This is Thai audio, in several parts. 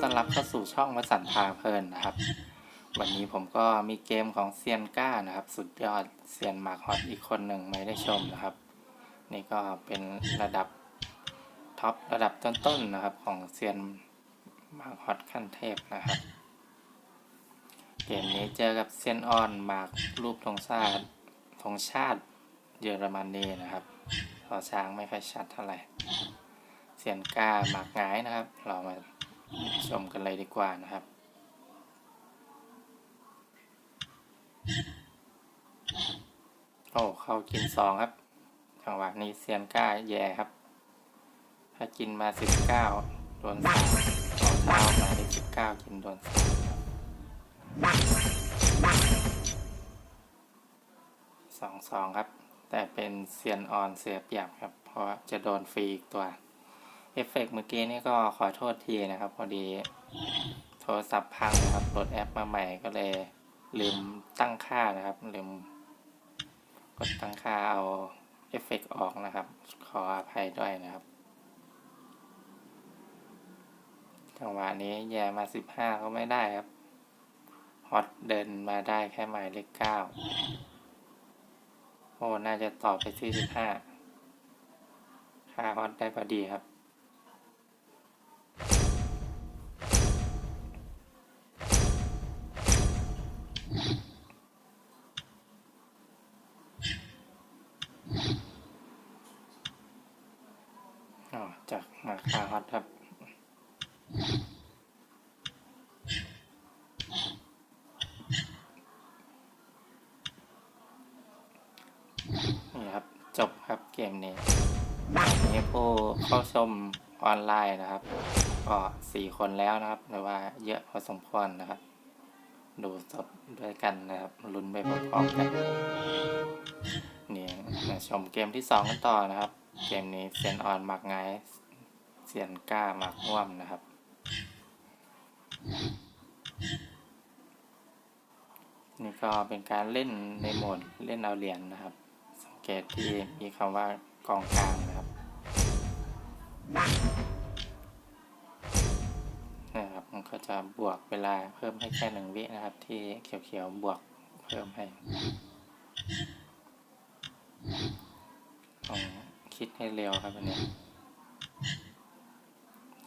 ต้อนรับเข้าสู่ช่องวสันต์พาเพลินนะครับวันนี้ผมก็มีเกมของเซียนก้านะครับสุดยอดเซียนหมากฮอตอีกคนหนึ่งไม่ได้ชมนะครับนี่ก็เป็นระดับท็อประดับต้นๆนะครับของเซียนหมากฮอตขั้นเทพนะครับเกมนี้เจอกับเซียนออนหมากรูปธงชาติเยอรมนีนะครับพอช้างไม่ค่อยชัดเท่าไหร่เซียนก้าหมากหงายนะครับเรามาชมกันเลยดีกว่านะครับโอ้เข้ากิน2ครับจังหวะนี้เซียนก้าแย่ครับถ้ากินมา19โดน3ต่อเท้ามาได้19กินโดน3ครับ2-2ครับแต่เป็นเซียนออนเสียเปรียบครับเพราะจะโดนฟรีอีกตัวเอฟเฟกต์เมื่อกี้นี่ก็ขอโทษทีนะครับพอดีโทรศัพท์พังนะครับโหลดแอปมาใหม่ก็เลยลืมตั้งค่านะครับลืมกดตั้งค่าเอาเอฟเฟกต์ออกนะครับขออภัยด้วยนะครับจังหวะนี้แย่มา15ก็ไม่ได้ครับฮอตเดินมาได้แค่หมายเลข9โอ้น่าจะต่อไป45ค่าฮอตได้พอดีครับจากมาค่าฮอตครับนี่ครับจบครับเกมนี้ผู้เข้าชมออนไลน์นะครับก็4คนแล้วนะครับหรือว่าเยอะพอสมควรนะครับดูสดด้วยกันนะครับลุ้นไปพร้อมๆกันนี่มาชมเกมที่2กันต่อนะครับเกมนี้เซียนออนหมากไงเซียนก้าหมากง่วมนะครับนี่ก็เป็นการเล่นในโหมดเล่นเอาเหรียญนะครับสังเกตที่มีคำว่ากองกลางนะครับนะครับมันก็จะบวกเวลาเพิ่มให้แค่1 วินะครับที่เขียวๆบวกเพิ่มให้ต้องคิดให้เร็วครับอันนี้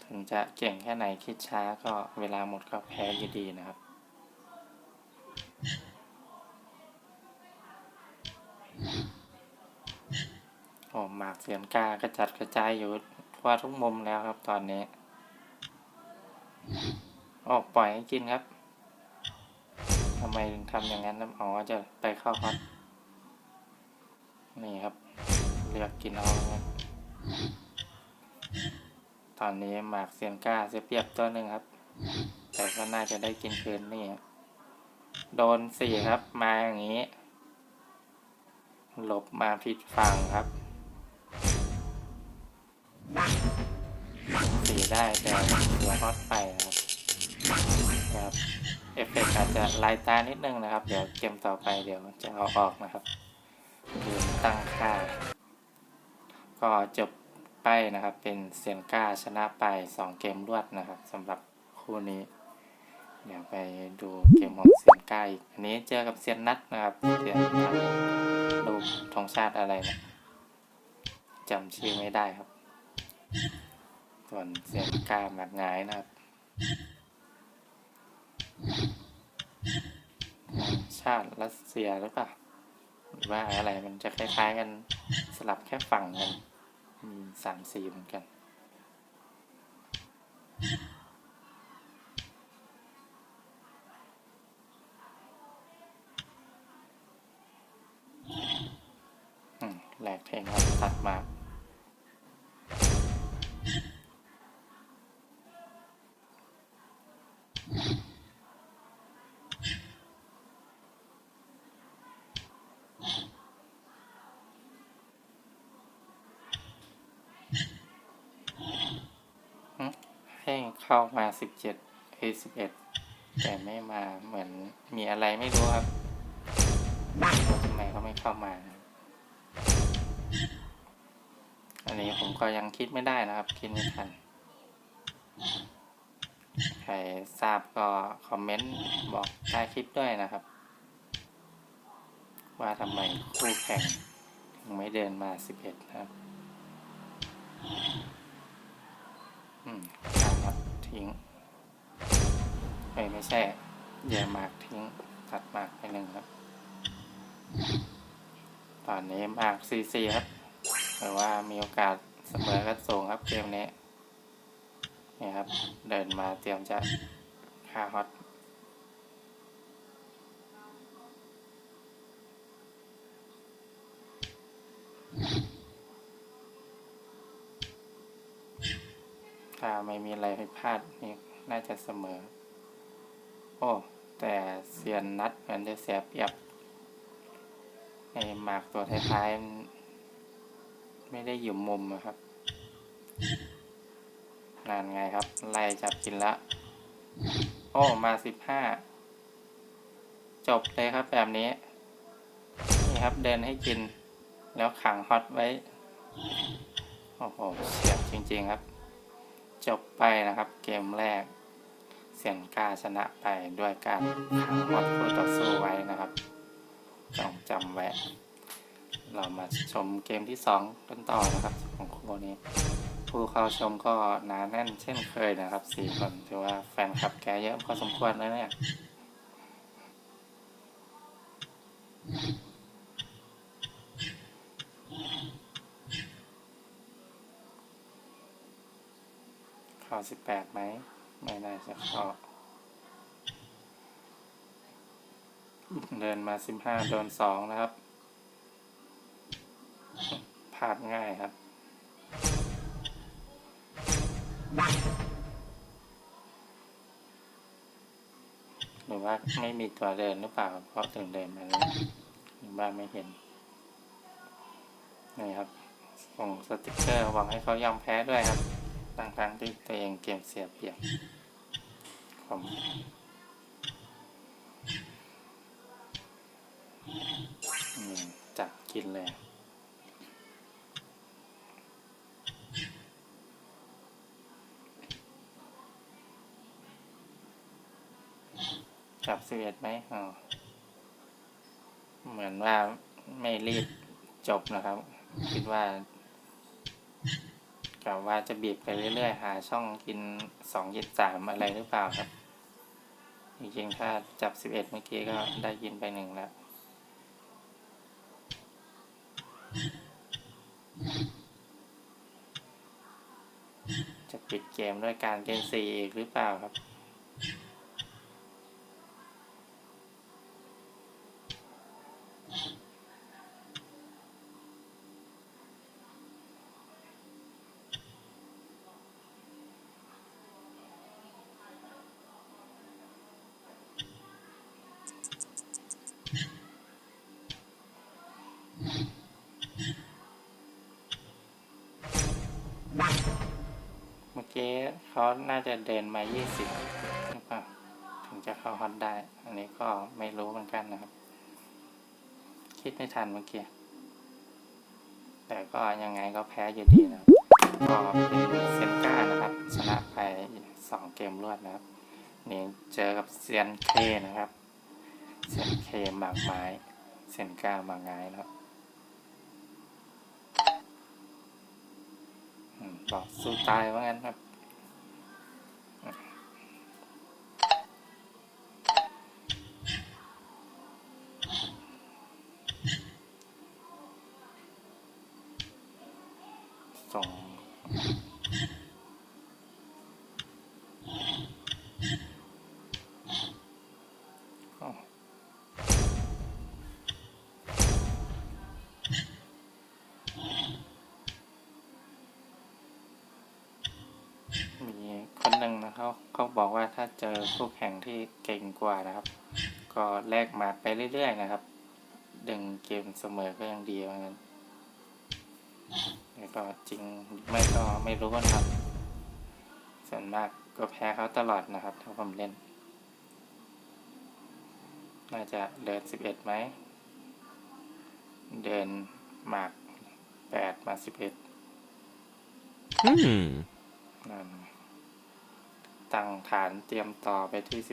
ถึงจะเก่งแค่ไหนคิดช้าก็เวลาหมดก็แพ้อยู่ดีนะครับโอ้หมากเสียนกากระจัดกระจายอยู่ทั่วทุกมุมแล้วครับตอนนี้ออกปล่อยให้กินครับทำไมถึงทำอย่างนั้นอ๋อจะไปเข้าฮอตนี่ครับเลือกกินเอาครับตอนนี้หมากเซียนก้าเสียเปรียบตัวหนึ่งครับแต่ก็น่าจะได้กินคืนนี่โดน4ครับมาอย่างนี้หลบมาผิดฝั่งครับ4ได้แต่เสียฮอตไปนะครับเอฟเฟกต์อาจจะลายตานิดนึงนะครับเดี๋ยวเกมต่อไปเดี๋ยวจะเอาออกนะครับลืมตั้งค่าก็จบไปนะครับเป็นเซียนก้าชนะไป2 เกมรวดนะครับสำหรับคู่นี้เดี๋ยวไปดูเกมของเซียนก้าอีกอันนี้เจอกับเซียนนัทนะครับเซียนนัทรูปธงชาติอะไรนะจำชื่อไม่ได้ครับส่วนเซียนก้าหมากหงายนะครับชาติรัสเซียหรือเปล่าหรือว่าอะไรมันจะคล้ายๆกันสลับแค่ฝั่งกันมี3 สีเหมือนกันแหลกเพลงครับตัดมาให้เข้ามา11แต่ไม่มาเหมือนมีอะไรไม่รู้ครับทำไมเขาไม่เข้ามาอันนี้ผมก็ยังคิดไม่ได้นะครับคิดไม่ทัน ใครทราบก็คอมเมนต์บอกใต้คลิปด้วยนะครับ ว่าทำไมคู่แข่งถึงไม่เดินมา11นะครับครับทิ้งไม่ใช่แย่หมากทิ้งตัดหมากไปหนึ่งครับตอนนี้หมาก4-4ครับแต่ว่ามีโอกาสเสมอกันสูงครับเกมนี้นี่ครับเดินมาเตรียมจะฆ่าฮอตถ้าไม่มีอะไรผิดพลาดนี่น่าจะเสมอโอ้แต่เซียนนัดเหมือนจะเสียเปรียบไอ้หมากตัวท้ายๆไม่ได้อยู่มุมนะครับนั่นไงครับไล่จับกินละโอ้มา15จบเลยครับแบบนี้นี่ครับเดินให้กินแล้วขังฮอตไว้โอ้โหเฉียบจริงๆครับจบไปนะครับเกมแรกเซียนกาชนะไปด้วยการขังฮอตคู่ต่อสู้ไว้นะครับต้องจำไว้เรามาชมเกมที่2กันต่อนะครับของคู่นี้ผู้เข้าชมก็หนาแน่นเช่นเคยนะครับ4คนถือว่าแฟนคลับแกเยอะพอสมควรแล้วเนี่ยเข้า18ไหมไม่น่าจะเข้าเดินมา15โดน2นะครับพลาดง่ายครับหรือว่าไม่มีตัวเดินหรือเปล่าเพราะถึงเดินมาแล้วหรือว่าไม่เห็นนี่ครับส่งสติกเกอร์หวังให้เขายอมแพ้ด้วยครับทั้งที่ตัวเองเกมเสียเปรียบผมจับกินเลยจับ11ไหมอ๋อเหมือนว่าไม่รีบจบนะครับ คิดว่ากะว่าจะบีบไปเรื่อยๆหาช่องกิน2กิน3อะไรหรือเปล่าครับจริงๆถ้าจับ11เมื่อกี้ก็ได้ยินไป1แล้วจะปิดเกมด้วยการเกม4อีกหรือเปล่าครับเมื่อกี้เขาน่าจะเดินมา20หรือเปล่าถึงจะเข้าฮอตได้อันนี้ก็ไม่รู้เหมือนกันนะครับคิดไม่ทันเมื่อกี้แต่ก็ยังไงก็แพ้อยู่ดีนะครับก็เป็นเซนก้านะครับชนะไป2เกมรวดนะครับนี่เจอกับเซียนเคนะครับเซียนเคหมากไม้เซียนก้าหมากไม้แล้วบอกสู้ตายว่างั้นครับส่งมีคนหนึ่งนะเขาบอกว่าถ้าเจอคู่แข่งที่เก่งกว่านะครับก็แลกหมากไปเรื่อยๆนะครับดึงเกมเสมอก็ยังดีว่างั้นแต่ก็จริงไม่ก็ไม่รู้นะครับส่วนมากก็แพ้เขาตลอดนะครับถ้าผมเล่นน่าจะเดิน11ไหมเดินหมาก8มา11นั่น ตั้งฐานเตรียมต่อไปที่15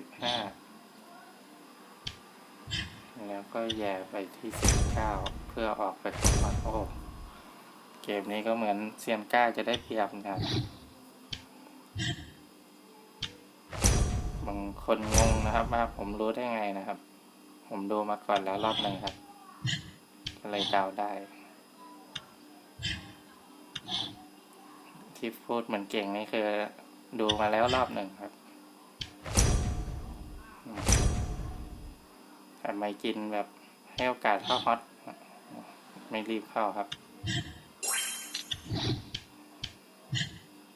แล้วก็แย่ไปที่19เพื่อออกไปข้างนอกโอ้เกมนี้ก็เหมือนเซียนก้าจะได้เปรียบนะครับบางคนงงนะครับว่าผมรู้ได้ไงนะครับผมดูมาก่อนแล้วรอบหนึ่งครับก็เลยเดาได้ที่พูดเหมือนเก่งนี่คือดูมาแล้วรอบหนึ่งครับแต่ไม่กินแบบให้โอกาสเข้าฮอตไม่รีบเข้าครับ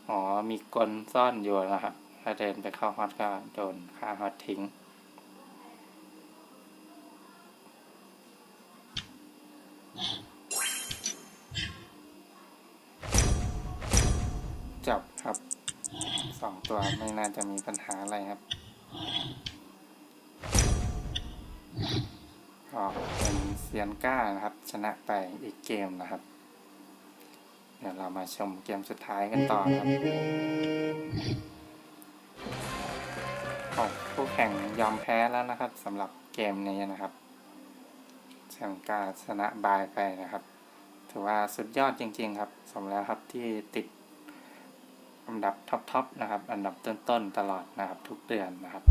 อ๋อมีกลซ่อนอยู่นะครับถ้าเดินไปเข้าฮอตก็โดนค่าฮอตทิ้งจบครับ2 ตัวไม่น่าจะมีปัญหาอะไรครับก็เป็นเซียนก้านะครับชนะไปอีกเกมนะครับเดี๋ยวเรามาชมเกมสุดท้ายกันต่อครับผู้แข่งยอมแพ้แล้วนะครับสำหรับเกมนี้นะครับเซียนก้าชนะบายไปนะครับถือว่าสุดยอดจริงๆครับสมแล้วครับที่ติดอันดับท็อปๆนะครับอันดับต้นๆตลอดนะครับทุกเดือนนะครับ